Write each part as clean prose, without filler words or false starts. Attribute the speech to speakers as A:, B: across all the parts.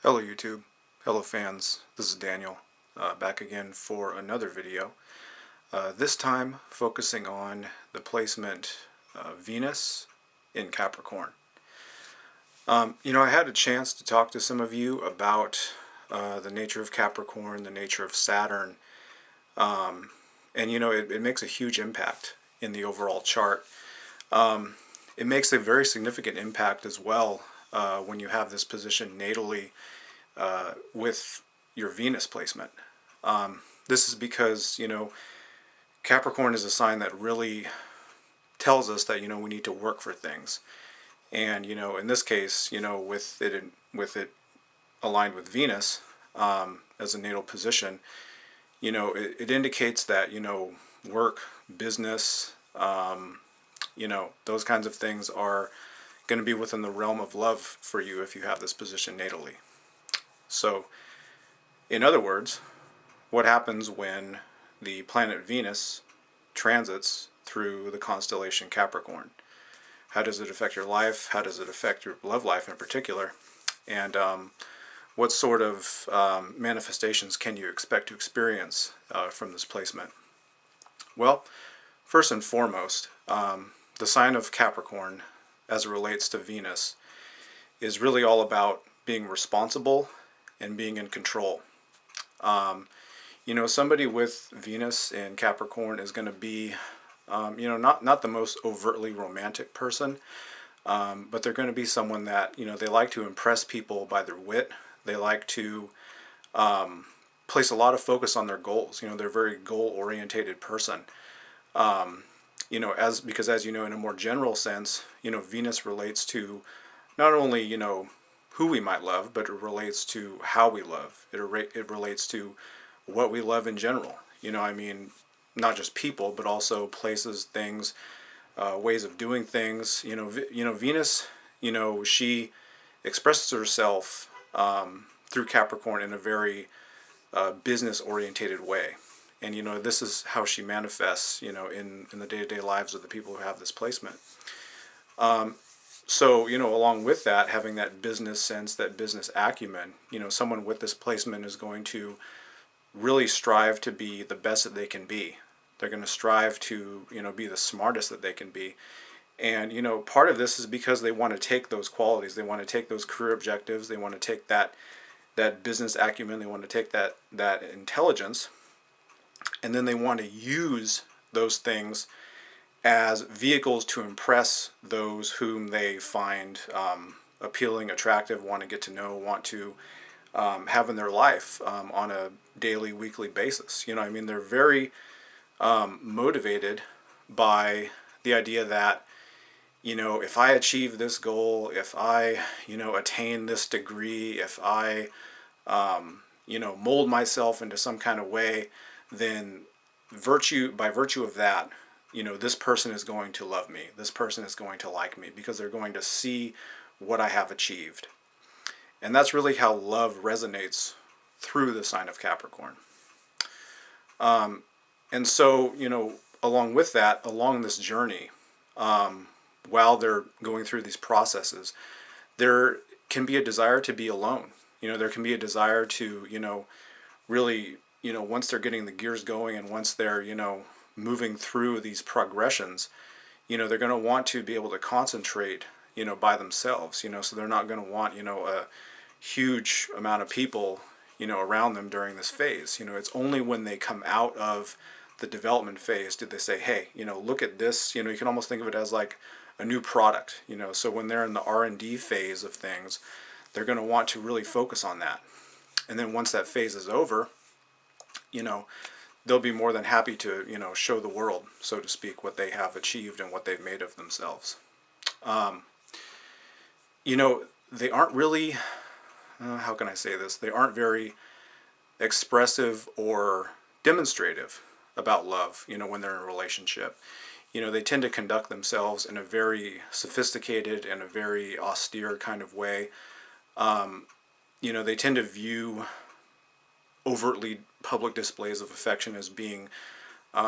A: Hello YouTube, hello fans, this is Daniel, back again for another video. This time focusing on the placement Venus in Capricorn. I had a chance to talk to some of you about the nature of Capricorn, the nature of Saturn, and it makes a huge impact in the overall chart. It makes a very significant impact as well when you have this position natally with your Venus placement. This is because, Capricorn is a sign that really tells us that, we need to work for things. And, in this case, with it aligned with Venus as a natal position, it indicates that, work, business, those kinds of things are going to be within the realm of love for you if you have this position natally. So, in other words, what happens when the planet Venus transits through the constellation Capricorn? How does it affect your life? How does it affect your love life in particular? And what sort of manifestations can you expect to experience from this placement? Well, first and foremost, the sign of Capricorn, as it relates to Venus, is really all about being responsible and being in control. Somebody with Venus in Capricorn is going to be, not the most overtly romantic person, but they're going to be someone that, they like to impress people by their wit. They like to place a lot of focus on their goals. They're a very goal-orientated person. Because as you know, in a more general sense, Venus relates to not only, who we might love, but it relates to how we love. It relates to what we love in general. Not just people, but also places, things, ways of doing things. Venus, she expresses herself through Capricorn in a very business-orientated way. And, this is how she manifests, in the day-to-day lives of the people who have this placement. So, along with that, having that business sense, that business acumen, someone with this placement is going to really strive to be the best that they can be. They're going to strive to, be the smartest that they can be. And, part of this is because they want to take those qualities, they want to take those career objectives, they want to take that business acumen, they want to take that intelligence, and then they want to use those things as vehicles to impress those whom they find appealing, attractive, want to get to know, want to have in their life on a daily, weekly basis. They're very motivated by the idea that, if I achieve this goal, if I, attain this degree, if I, mold myself into some kind of way, then by virtue of that, this person is going to love me. This person is going to like me because they're going to see what I have achieved. And that's really how love resonates through the sign of Capricorn. And so, along with that, along this journey, while they're going through these processes, there can be a desire to be alone. There can be a desire to, really, once they're getting the gears going and once they're, moving through these progressions, they're going to want to be able to concentrate, by themselves, so they're not going to want, a huge amount of people, around them during this phase. It's only when they come out of the development phase do they say, hey, look at this. You can almost think of it as like a new product. So when they're in the R&D phase of things, they're going to want to really focus on that. And then once that phase is over, they'll be more than happy to, show the world, so to speak, what they have achieved and what they've made of themselves. They aren't really, how can I say this? They aren't very expressive or demonstrative about love, when they're in a relationship. They tend to conduct themselves in a very sophisticated and a very austere kind of way. They tend to view overtly public displays of affection as being,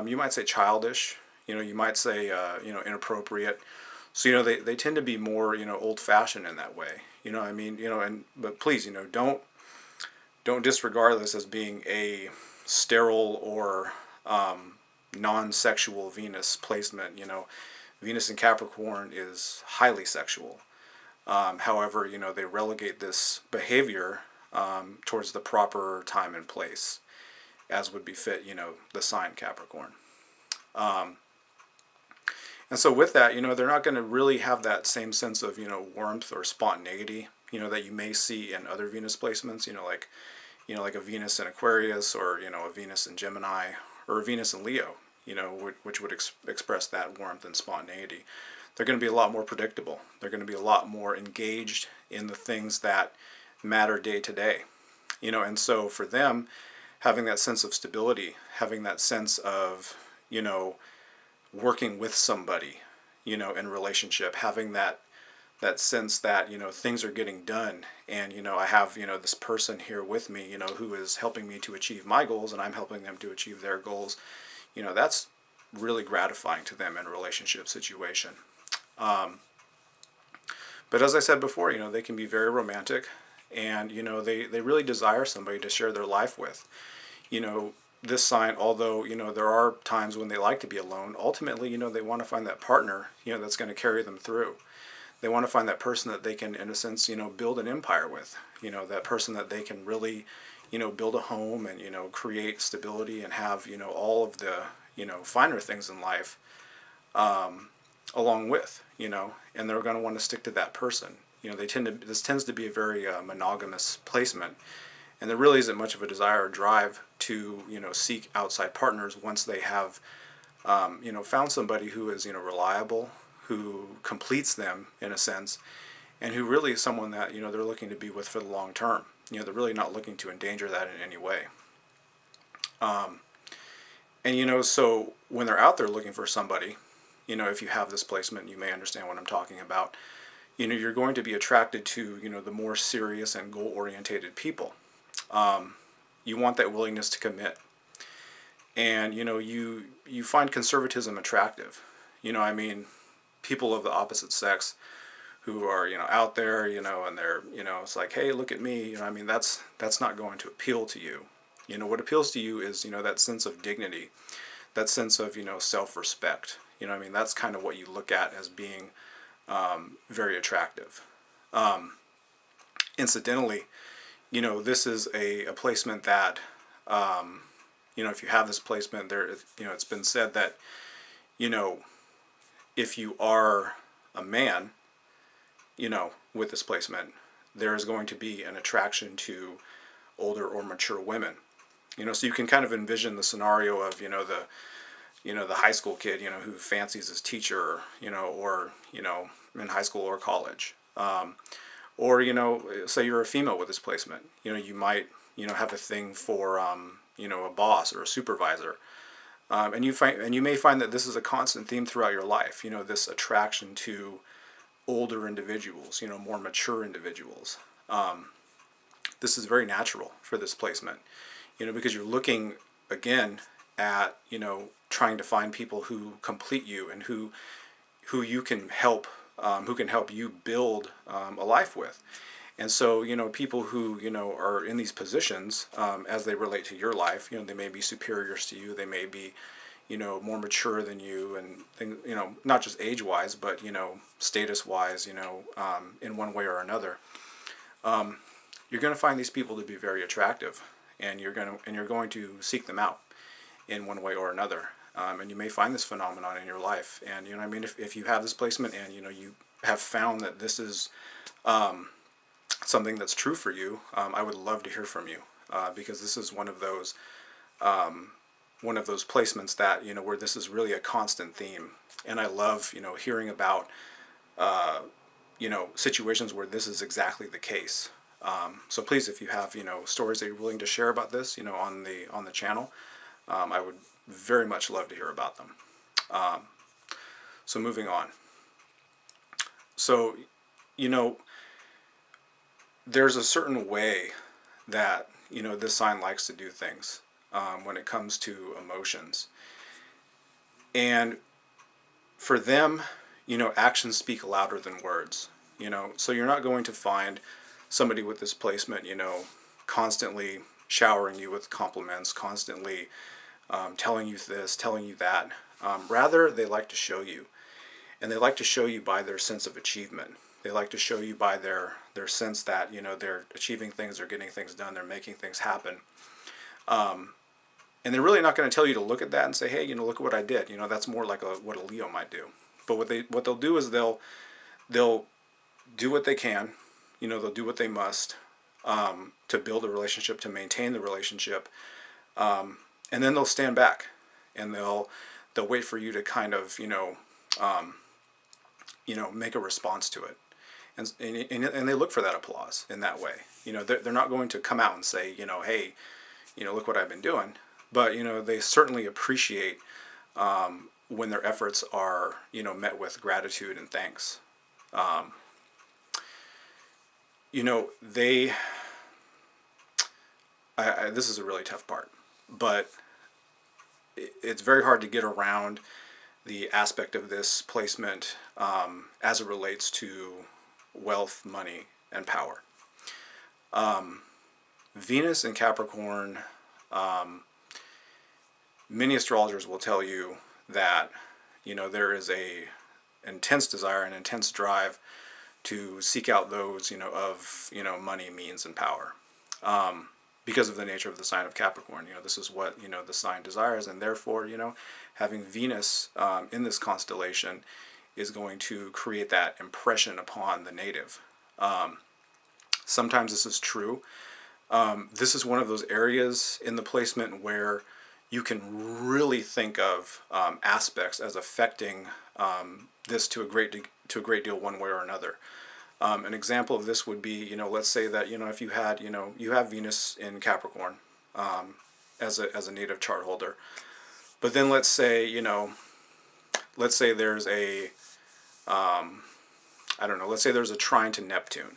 A: you might say, childish. You might say, inappropriate. So, they tend to be more, old-fashioned in that way. But please, don't disregard this as being a sterile or non-sexual Venus placement. Venus in Capricorn is highly sexual. However, they relegate this behavior towards the proper time and place, as would befit, the sign Capricorn. And so with that, they're not going to really have that same sense of, warmth or spontaneity, that you may see in other Venus placements, like a Venus in Aquarius, or, a Venus in Gemini, or a Venus in Leo, which would express that warmth and spontaneity. They're going to be a lot more predictable. They're going to be a lot more engaged in the things that matter day to day, and so for them, having that sense of stability, having that sense of, working with somebody, in a relationship, having that sense that, things are getting done, and, I have, this person here with me, who is helping me to achieve my goals, and I'm helping them to achieve their goals. That's really gratifying to them in a relationship situation. But as I said before, they can be very romantic, and, they really desire somebody to share their life with. This sign, although, there are times when they like to be alone, ultimately, they want to find that partner, that's going to carry them through. They want to find that person that they can, in a sense, build an empire with, that person that they can really, build a home and, create stability and have, all of the, finer things in life along with, and they're going to want to stick to that person. This tends to be a very monogamous placement, and there really isn't much of a desire or drive to, seek outside partners once they have, found somebody who is, reliable, who completes them in a sense, and who really is someone that, they're looking to be with for the long term. They're really not looking to endanger that in any way. And, so when they're out there looking for somebody, if you have this placement, you may understand what I'm talking about. You're going to be attracted to, the more serious and goal-orientated people. You want that willingness to commit. And, you find conservatism attractive. People of the opposite sex who are, out there, and they're, it's like, hey, look at me. That's not going to appeal to you. What appeals to you is, that sense of dignity, that sense of, self-respect. That's kind of what you look at as being very attractive. Incidentally, this is a placement that, if you have this placement there, it's been said that, if you are a man, with this placement, there is going to be an attraction to older or mature women. So you can kind of envision the scenario of, the high school kid, who fancies his teacher, or, in high school or college. Or, say you're a female with this placement, you might, have a thing for, a boss or a supervisor. And you may find that this is a constant theme throughout your life, this attraction to older individuals, more mature individuals. This is very natural for this placement, because you're looking, again, at, trying to find people who complete you and who you can help, who can help you build a life with. And so, people who, are in these positions, as they relate to your life, they may be superiors to you, they may be, more mature than you, and things, not just age-wise, but, status-wise, in one way or another. You're going to find these people to be very attractive, and you're going to seek them out in one way or another. And you may find this phenomenon in your life. And, if you have this placement and, you have found that this is something that's true for you, I would love to hear from you, because this is one of those placements that, where this is really a constant theme. And I love, hearing about, situations where this is exactly the case. So please, if you have, stories that you're willing to share about this, on the channel, I would very much love to hear about them. So moving on. So, there's a certain way that, this sign likes to do things when it comes to emotions. And for them, actions speak louder than words. So you're not going to find somebody with this placement, constantly showering you with compliments, constantly telling you this, telling you that. Rather, they like to show you. And they like to show you by their sense of achievement. They like to show you by their sense that, they're achieving things, they're getting things done, they're making things happen. And they're really not going to tell you to look at that and say, hey, look at what I did. That's more like what a Leo might do. But what they'll do is they'll do what they can. They'll do what they must to build a relationship, to maintain the relationship, and then they'll stand back and they'll wait for you to kind of make a response to it, and they look for that applause in that way. They're not going to come out and say, hey, look what I've been doing, but they certainly appreciate when their efforts are met with gratitude and thanks. They this is a really tough part, but it's very hard to get around the aspect of this placement as it relates to wealth, money, and power. Venus in Capricorn, many astrologers will tell you that there is a intense desire, an intense drive to seek out those of money, means, and power. Because of the nature of the sign of Capricorn. This is what the sign desires, and therefore having Venus in this constellation is going to create that impression upon the native. Sometimes this is true. This is one of those areas in the placement where you can really think of aspects as affecting this to a great deal one way or another. An example of this would be, let's say that, if you had, you have Venus in Capricorn as a native chart holder, but then let's say there's a, let's say there's a trine to Neptune,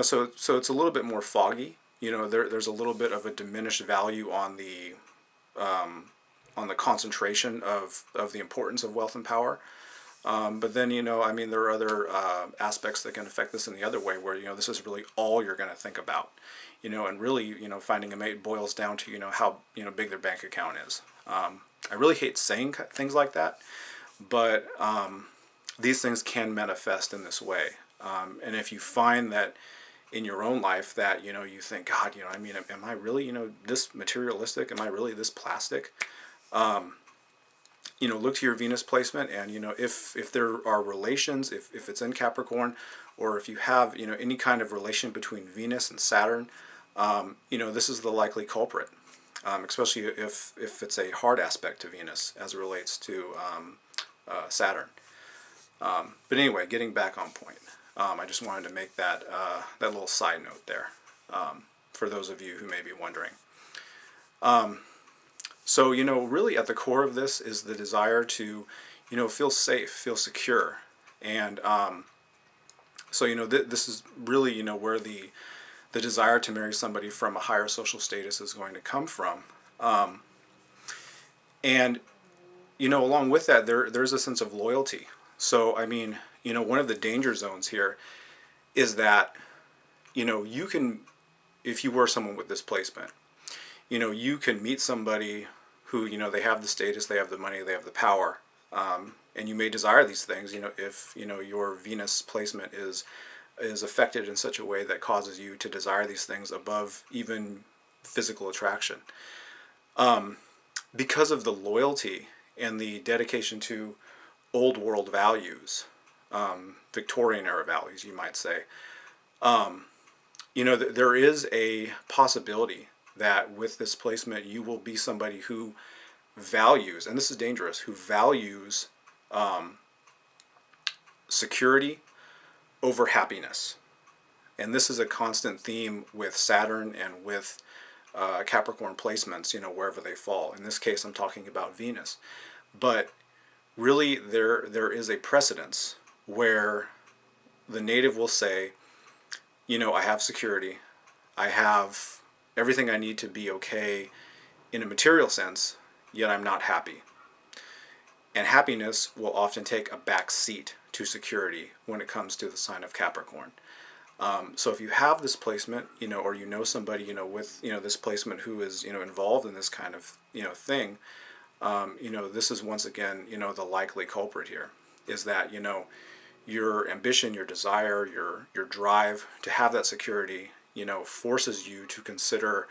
A: so it's a little bit more foggy, there's a little bit of a diminished value on the concentration of the importance of wealth and power. But then, there are other aspects that can affect this in the other way where, this is really all you're going to think about, and really, finding a mate boils down to, how, big their bank account is. I really hate saying things like that, but these things can manifest in this way. And if you find that in your own life that, you think, God, am I really, this materialistic? Am I really this plastic? Look to your Venus placement, and if there are relations, if it's in Capricorn, or if you have any kind of relation between Venus and Saturn, this is the likely culprit, especially if it's a hard aspect to Venus as it relates to Saturn. But anyway, getting back on point, I just wanted to make that little side note there for those of you who may be wondering. So, really at the core of this is the desire to, feel safe, feel secure. And so, this is really, where the desire to marry somebody from a higher social status is going to come from. And, along with that, there's a sense of loyalty. So, one of the danger zones here is that, you can, if you were someone with this placement, you can meet somebody who, they have the status, they have the money, they have the power, and you may desire these things, if, your Venus placement is affected in such a way that causes you to desire these things above even physical attraction. Because of the loyalty and the dedication to old world values, Victorian era values, you might say, there is a possibility that with this placement you will be somebody who values, and this is dangerous, who values security over happiness. And this is a constant theme with Saturn and with Capricorn placements, wherever they fall. In this case, I'm talking about Venus. But really, there is a precedence where the native will say, I have security, I have everything I need to be okay in a material sense, yet I'm not happy. And happiness will often take a back seat to security when it comes to the sign of Capricorn. So if you have this placement, or somebody, with, this placement who is, involved in this kind of, thing, this is once again, the likely culprit here is that, your ambition, your desire, your drive to have that security, forces you to consider,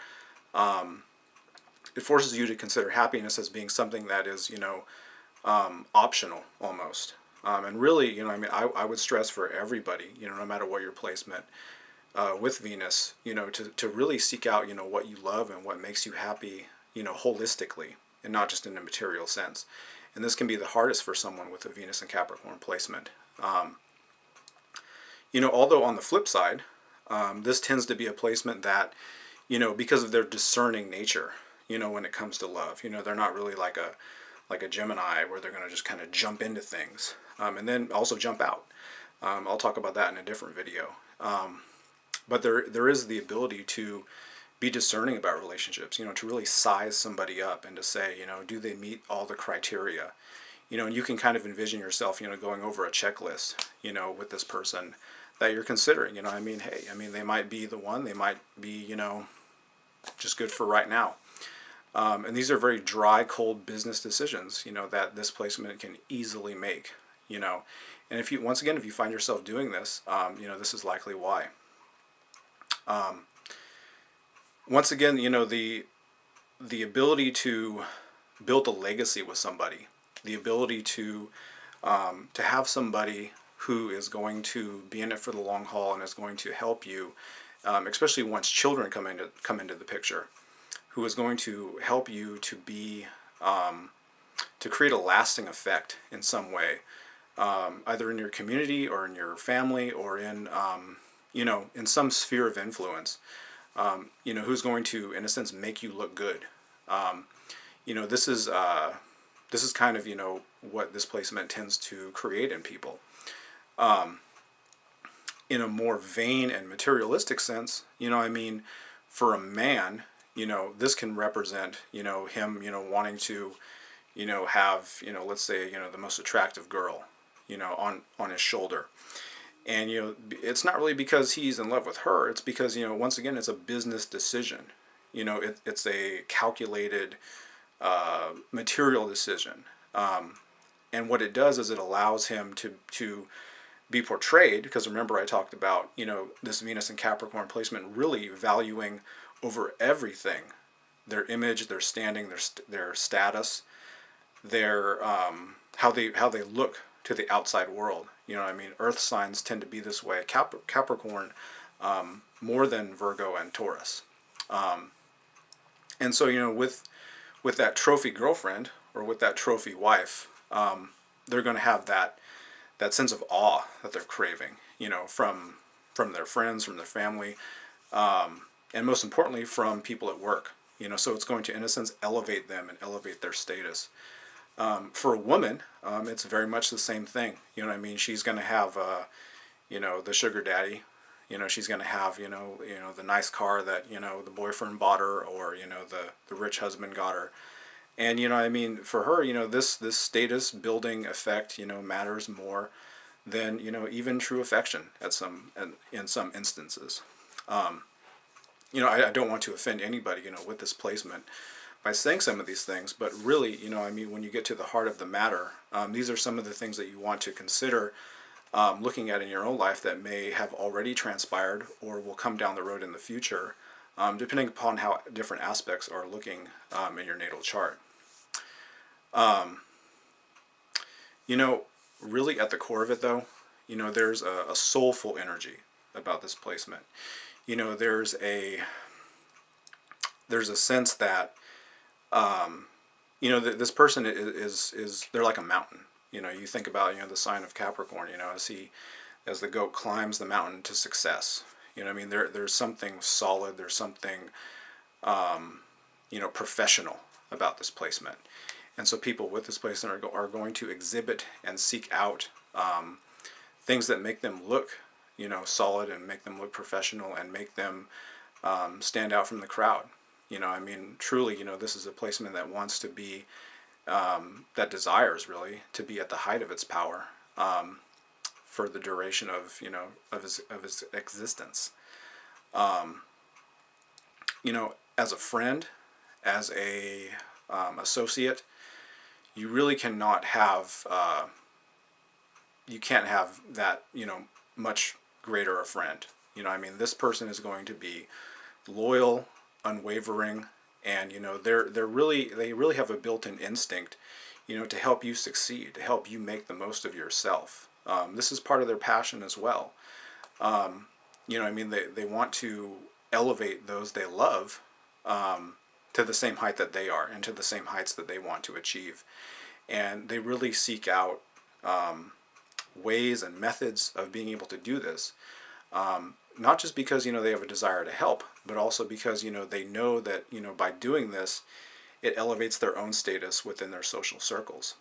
A: it forces you to consider happiness as being something that is, optional almost. And really, I would stress for everybody, no matter what your placement, with Venus, to really seek out, what you love and what makes you happy, holistically and not just in a material sense. And this can be the hardest for someone with a Venus and Capricorn placement. Although on the flip side, this tends to be a placement that, because of their discerning nature, when it comes to love, they're not really like a Gemini where they're going to just kind of jump into things, and then also jump out. I'll talk about that in a different video. But there is the ability to be discerning about relationships, to really size somebody up and to say, do they meet all the criteria? And you can kind of envision yourself, going over a checklist, with this person that you're considering. Hey, they might be the one, they might be, just good for right now. And these are very dry, cold business decisions, that this placement can easily make, And if you find yourself doing this, this is likely why. Once again, the ability to build a legacy with somebody, the ability to have somebody who is going to be in it for the long haul and is going to help you, especially once children come into the picture, who is going to help you to be to create a lasting effect in some way, either in your community or in your family or in in some sphere of influence. Who's going to, in a sense, make you look good. This is kind of what this placement tends to create in people. In a more vain and materialistic sense, for a man, this can represent, him, wanting to, have, let's say, the most attractive girl, on his shoulder. And, it's not really because he's in love with her. It's because, once again, it's a business decision. It's a calculated material decision. And what it does is it allows him to be portrayed, because remember I talked about, this Venus and Capricorn placement really valuing over everything, their image, their standing, their status, their how they look to the outside world. Earth signs tend to be this way. Capricorn, more than Virgo and Taurus. And so, with that trophy girlfriend or with that trophy wife, they're going to have that sense of awe that they're craving, from their friends, from their family, and most importantly, from people at work. So it's going to, in a sense, elevate them and elevate their status. For a woman, it's very much the same thing. She's going to have, the sugar daddy. She's going to have, the nice car that, the boyfriend bought her, or, the rich husband got her. And, for her, this status building effect, matters more than, even true affection in some instances. I don't want to offend anybody, with this placement by saying some of these things, but really, when you get to the heart of the matter, these are some of the things that you want to consider looking at in your own life that may have already transpired or will come down the road in the future, depending upon how different aspects are looking in your natal chart. Really at the core of it, though, there's a soulful energy about this placement. There's a sense that this person is they're like a mountain. You think about, the sign of Capricorn, as the goat climbs the mountain to success. There's something solid, there's something, professional about this placement. And so people with this placement are going to exhibit and seek out things that make them look, solid, and make them look professional, and make them stand out from the crowd. Truly, this is a placement that wants to be that desires really to be at the height of its power for the duration of of his existence. As a friend, as a associate, you really cannot have you can't have that much greater a friend. I mean, this person is going to be loyal, unwavering, and they really have a built-in instinct, to help you succeed, to help you make the most of yourself. This is part of their passion as well. I mean, they want to elevate those they love to the same height that they are and to the same heights that they want to achieve. And they really seek out ways and methods of being able to do this. Not just because they have a desire to help, but also because they know that by doing this, it elevates their own status within their social circles.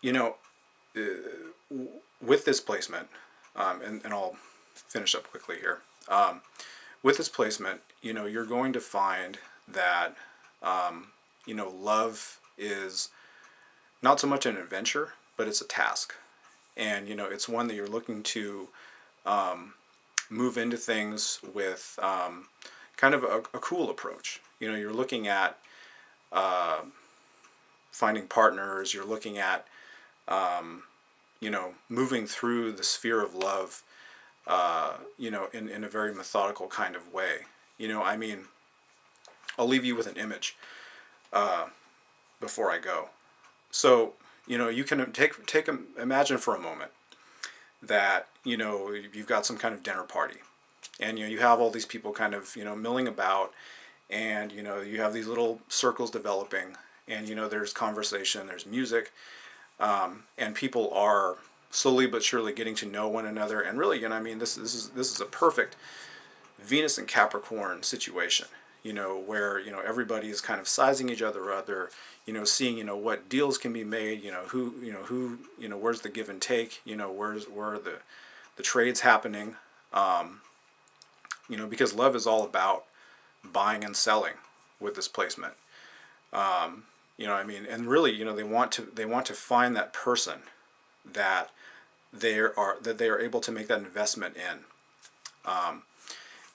A: You know, with this placement, and I'll finish up quickly here. With this placement, you're going to find that love is not so much an adventure, but it's a task. And it's one that you're looking to move into things with kind of a cool approach. You're looking at finding partners. You're looking at moving through the sphere of love, in a very methodical kind of way. I mean, I'll leave you with an image before I go. So, you can imagine for a moment that, you've got some kind of dinner party, and, you have all these people kind of, milling about, and, you have these little circles developing, and, there's conversation, there's music, and people are slowly but surely getting to know one another. And really, I mean, this is a perfect Venus and Capricorn situation, where, everybody is kind of sizing each other up. They're, seeing, what deals can be made, who, where's the give and take, where are the trades happening, because love is all about buying and selling with this placement. I mean, and really, they want to find that person that they are able to make that investment in.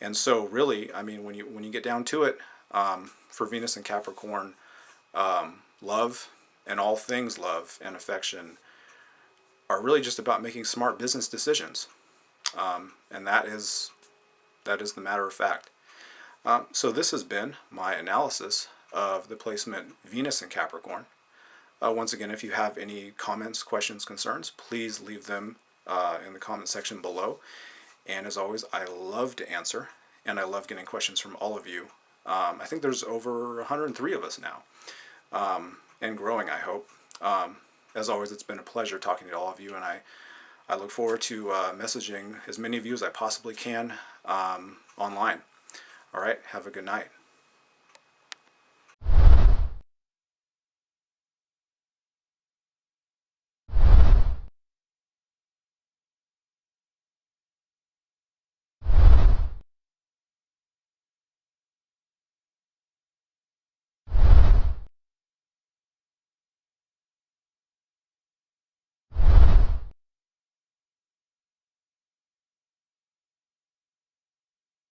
A: And so really, I mean, when you get down to it, for Venus and Capricorn, love and all things love and affection are really just about making smart business decisions. And that is the matter of fact. So this has been my analysis of the placement Venus in Capricorn. Once again, if you have any comments, questions, concerns, please leave them in the comment section below. And as always, I love to answer, and I love getting questions from all of you. I think there's over 103 of us now, and growing, I hope. As always, it's been a pleasure talking to all of you, and I look forward to messaging as many of you as I possibly can online. All right, have a good night.